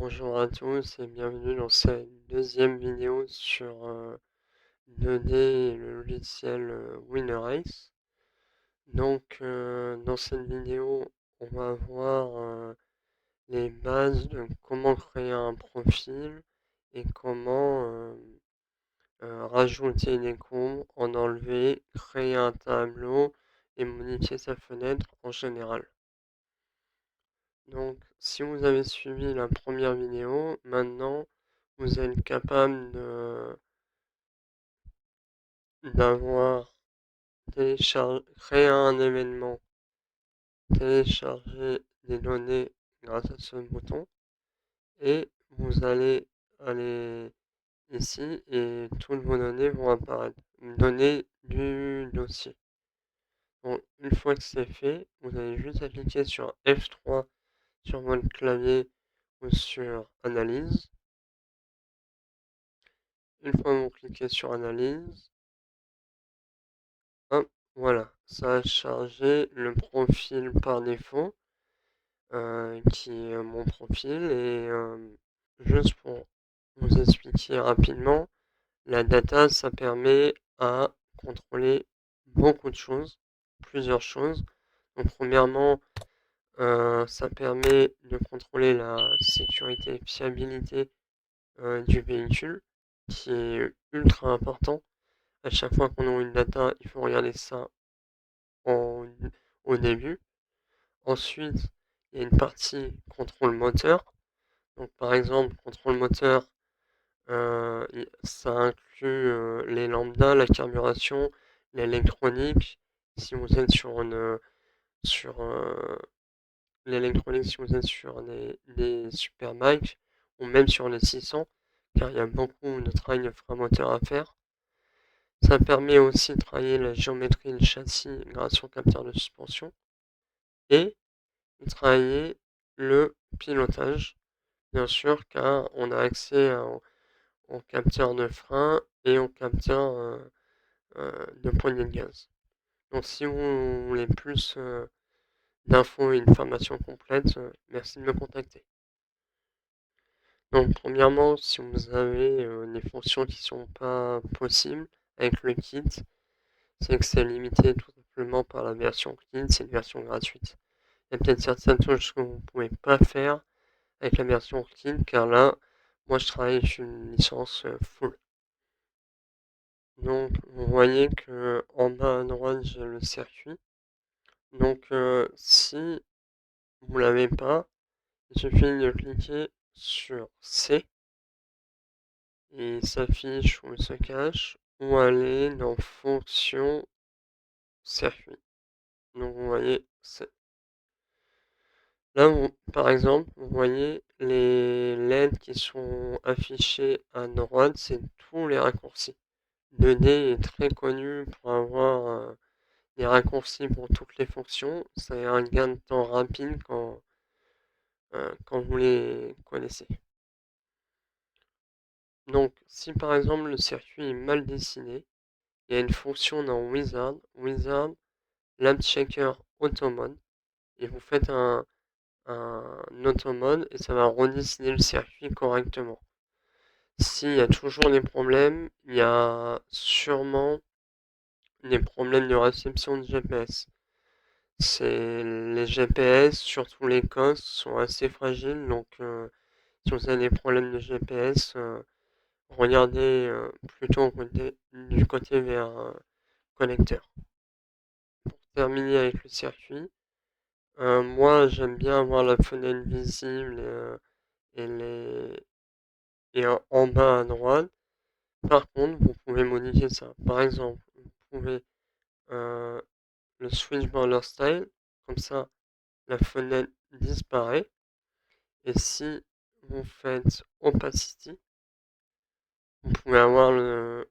Bonjour à tous et bienvenue dans cette deuxième vidéo sur 2D et le logiciel WinRace. Donc dans cette vidéo, on va voir les bases de comment créer un profil et comment rajouter des courbes, en enlever, créer un tableau et modifier sa fenêtre en général. Donc, si vous avez suivi la première vidéo, maintenant vous êtes capable d'avoir créé un événement, télécharger des données grâce à ce bouton, et vous allez aller ici et toutes vos données vont apparaître, données du dossier. Donc, une fois que c'est fait, vous allez juste appliquer sur F3 sur votre clavier ou sur Analyse. Une fois que vous cliquez sur Analyse, hop, voilà, ça a chargé le profil par défaut, qui est mon profil. Et juste pour vous expliquer rapidement, la data, ça permet à contrôler beaucoup de choses, plusieurs choses. Donc premièrement, ça permet de contrôler la sécurité et fiabilité du véhicule, qui est ultra important. À chaque fois qu'on a une data, il faut regarder ça en- au début. Ensuite, il y a une partie contrôle moteur. Donc, par exemple, contrôle moteur, ça inclut les lambda, la carburation, l'électronique. Si vous êtes sur l'électronique, si vous êtes sur des Superbikes ou même sur les 600, car il y a beaucoup de travail inframoteur à faire. Ça permet aussi de travailler la géométrie du châssis grâce au capteur de suspension et de travailler le pilotage, bien sûr, car on a accès au capteur de frein et au capteur de poignée de gaz. Donc si vous voulez plus d'infos et une formation complète, merci de me contacter. Donc premièrement, si vous avez des fonctions qui sont pas possibles avec le kit, c'est que c'est limité tout simplement par la version clean, c'est une version gratuite. Il y a peut-être certaines choses que vous ne pouvez pas faire avec la version clean, car là, moi je travaille sur une licence full. Donc vous voyez que en bas à droite j'ai le circuit. Donc si vous l'avez pas, il suffit de cliquer sur C et il s'affiche ou il se cache, ou aller dans fonction circuit. Donc vous voyez, là, par exemple, vous voyez les LED qui sont affichés à droite, c'est tous les raccourcis. 2D est très connu pour avoir des raccourcis pour toutes les fonctions. C'est un gain de temps rapide quand vous les connaissez. Donc, si par exemple le circuit est mal dessiné, il y a une fonction dans Wizard Lamp Checker Automode, et vous faites un automode et ça va redessiner le circuit correctement. S'il y a toujours des problèmes, il y a sûrement des problèmes de réception de GPS. Les GPS, surtout les COS, sont assez fragiles, donc si vous avez des problèmes de GPS, regardez plutôt du côté vers connecteur. Pour terminer avec le circuit, moi j'aime bien avoir la fenêtre visible et, en bas à droite. Par contre, vous pouvez modifier ça. Par exemple, vous pouvez euh, le switch border style, comme ça la fenêtre disparaît. Et si vous faites opacity, vous pouvez avoir le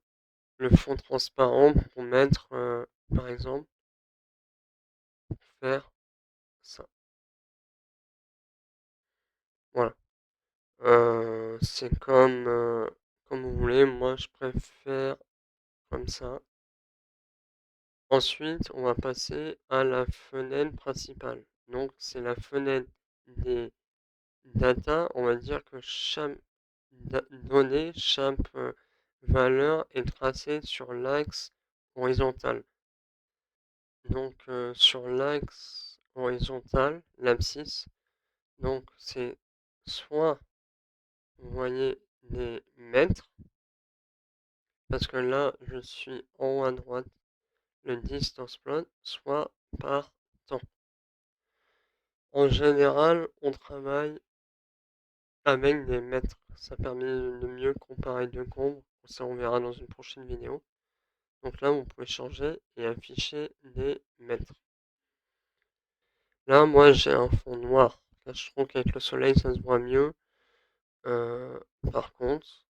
fond transparent pour mettre, par exemple, pour faire ça. Voilà. C'est comme vous voulez, moi je préfère comme ça. Ensuite, on va passer à la fenêtre principale. Donc, c'est la fenêtre des data, on va dire que chaque donnée, chaque valeur est tracée sur l'axe horizontal. Donc sur l'axe horizontal, l'abscisse, donc c'est soit, vous voyez, les mètres, parce que là, je suis en haut à droite, le distance plot, soit par temps. En général, on travaille avec des mètres. Ça permet de mieux comparer deux courbes. Ça, on verra dans une prochaine vidéo. Donc là, vous pouvez changer et afficher des mètres. Là, moi, j'ai un fond noir. Là, je trouve qu'avec le soleil, ça se voit mieux. Par contre,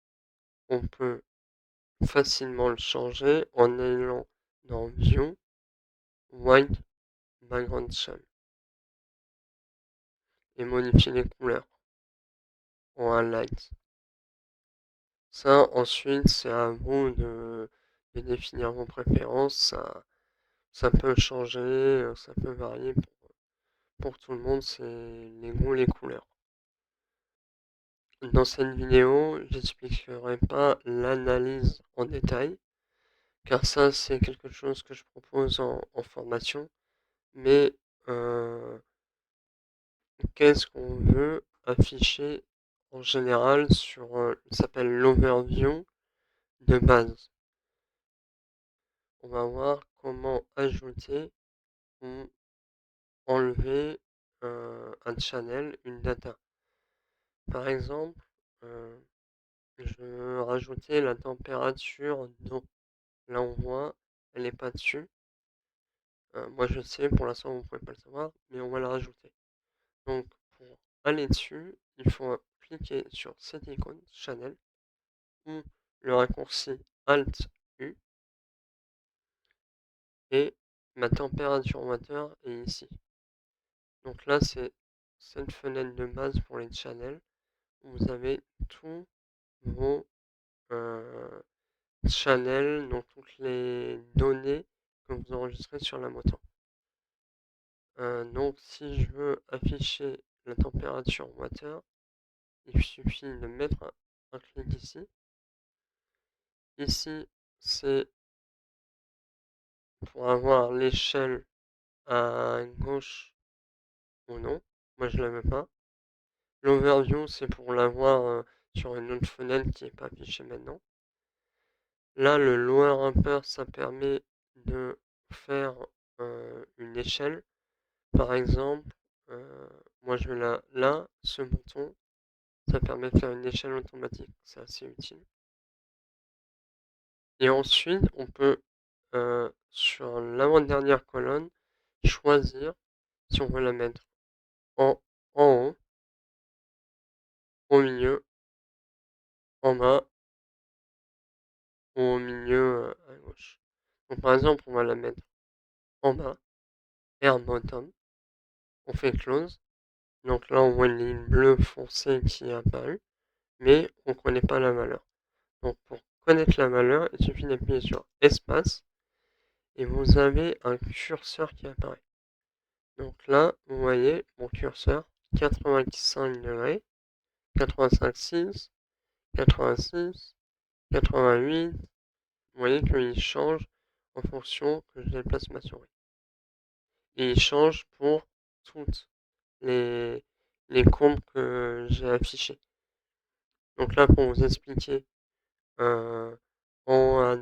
on peut facilement le changer en allant dans View, White, Background Shell et modifier les couleurs en highlight. Ça, ensuite, c'est à vous de définir vos préférences. Ça peut changer, ça peut varier pour tout le monde, c'est les goûts, les couleurs. Dans cette vidéo, j'expliquerai pas l'analyse en détail, car ça, c'est quelque chose que je propose en formation. Mais qu'est-ce qu'on veut afficher en général sur, ça s'appelle l'overview de base. On va voir comment ajouter ou enlever un channel, une data. Par exemple, je veux rajouter la température d'eau. Là, on voit, elle n'est pas dessus. Moi, je sais, pour l'instant, vous ne pouvez pas le savoir, mais on va la rajouter. Donc, pour aller dessus, il faut cliquer sur cette icône, Channel, ou le raccourci Alt U, et ma température water est ici. Donc là, c'est cette fenêtre de base pour les channels. Vous avez tous vos channels, donc toutes les données que vous enregistrez sur la moto. Donc si je veux afficher la température water, il suffit de mettre un clic ici. Ici, c'est pour avoir l'échelle à gauche ou non. Moi, je la veux pas. L'overview, c'est pour l'avoir sur une autre fenêtre qui n'est pas affichée maintenant. Là, le lower upper, ça permet de faire une échelle. Par exemple, moi je vais là, ce bouton, ça permet de faire une échelle automatique. C'est assez utile. Et ensuite, on peut, sur l'avant-dernière colonne, choisir si on veut la mettre en haut, au milieu, en bas ou au milieu à gauche. Donc par exemple, on va la mettre en bas, air bottom, on fait close. Donc là, on voit une ligne bleue foncée qui est apparue, mais on ne connaît pas la valeur. Donc pour connaître la valeur, il suffit d'appuyer sur espace et vous avez un curseur qui apparaît. Donc là, vous voyez mon curseur 85 degrés, 85,6, 86, 88. Vous voyez qu'il change en fonction que je déplace ma souris. Et il change pour toutes les, les courbes que j'ai affichées. Donc là, pour vous expliquer, en haut,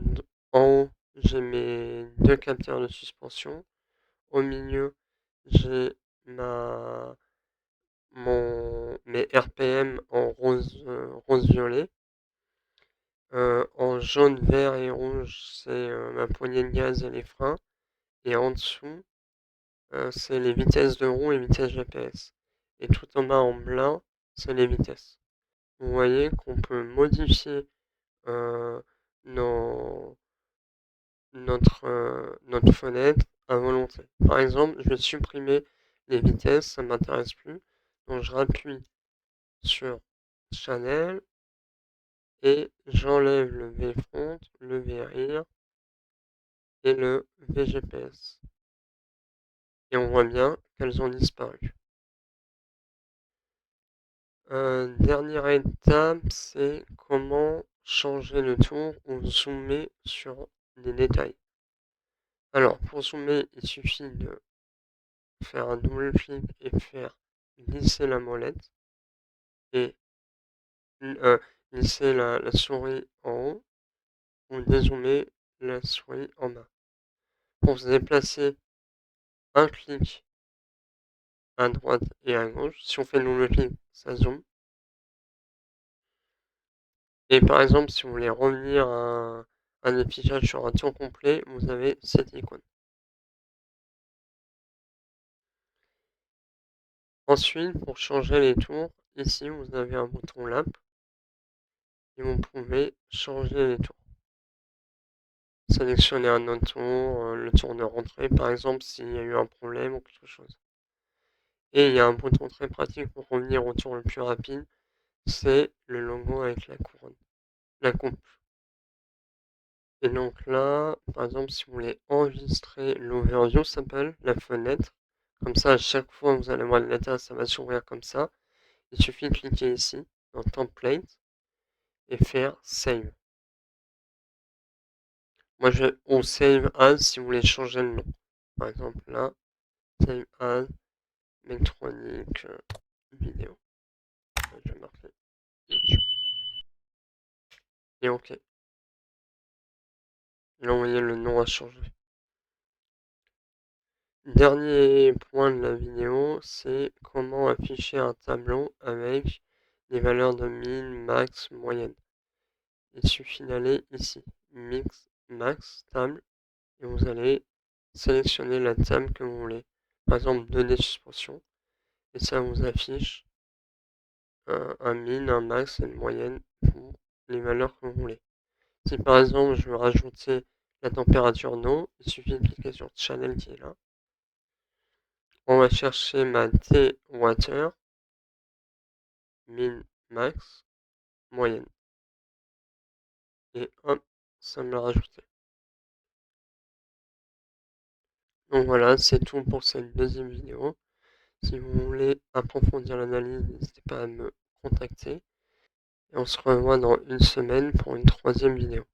en haut j'ai mes deux capteurs de suspension. Au milieu, j'ai mes RPM en rose-violet. En jaune, vert et rouge, c'est ma poignée de gaz et les freins. Et en dessous, c'est les vitesses de roue et vitesses GPS. Et tout en bas en blanc, c'est les vitesses. Vous voyez qu'on peut modifier nos, notre fenêtre à volonté. Par exemple, je vais supprimer les vitesses, ça ne m'intéresse plus. Donc je rappuie sur Channel et j'enlève le V-front, le V-rear et le VGPS. Et on voit bien qu'elles ont disparu. Dernière étape, c'est comment changer le tour ou zoomer sur les détails. Alors, pour zoomer, il suffit de faire un double clic et faire glisser la molette et glisser la souris en haut ou dézoomer la souris en bas. Pour se déplacer, un clic à droite et à gauche. Si on fait le double clic, ça zoome. Et par exemple, si vous voulez revenir à un affichage sur un tour complet, vous avez cette icône. Ensuite, pour changer les tours, ici vous avez un bouton lampe et vous pouvez changer les tours. Sélectionner un autre tour, le tour de rentrée par exemple s'il y a eu un problème ou quelque chose. Et il y a un bouton très pratique pour revenir au tour le plus rapide, c'est le logo avec la couronne, la coupe. Et donc là, par exemple, si vous voulez enregistrer l'overview, ça s'appelle la fenêtre. Comme ça, à chaque fois que vous allez voir l'état, ça va s'ouvrir comme ça. Il suffit de cliquer ici, dans Template, et faire Save. Moi, ou Save As si vous voulez changer le nom. Par exemple, là, Save As, électronique, vidéo. Je vais marquer et OK. Et là, vous voyez, le nom a changé. Dernier point de la vidéo, c'est comment afficher un tableau avec les valeurs de min, max, moyenne. Il suffit d'aller ici, mix, max, table, et vous allez sélectionner la table que vous voulez. Par exemple, 2D suspension, et ça vous affiche un min, un max et une moyenne pour les valeurs que vous voulez. Si par exemple je veux rajouter la température d'eau, il suffit de cliquer sur Channel qui est là. On va chercher ma T-Water, min, max, moyenne. Et hop, ça me l'a rajouté. Donc voilà, c'est tout pour cette deuxième vidéo. Si vous voulez approfondir l'analyse, n'hésitez pas à me contacter. Et on se revoit dans une semaine pour une troisième vidéo.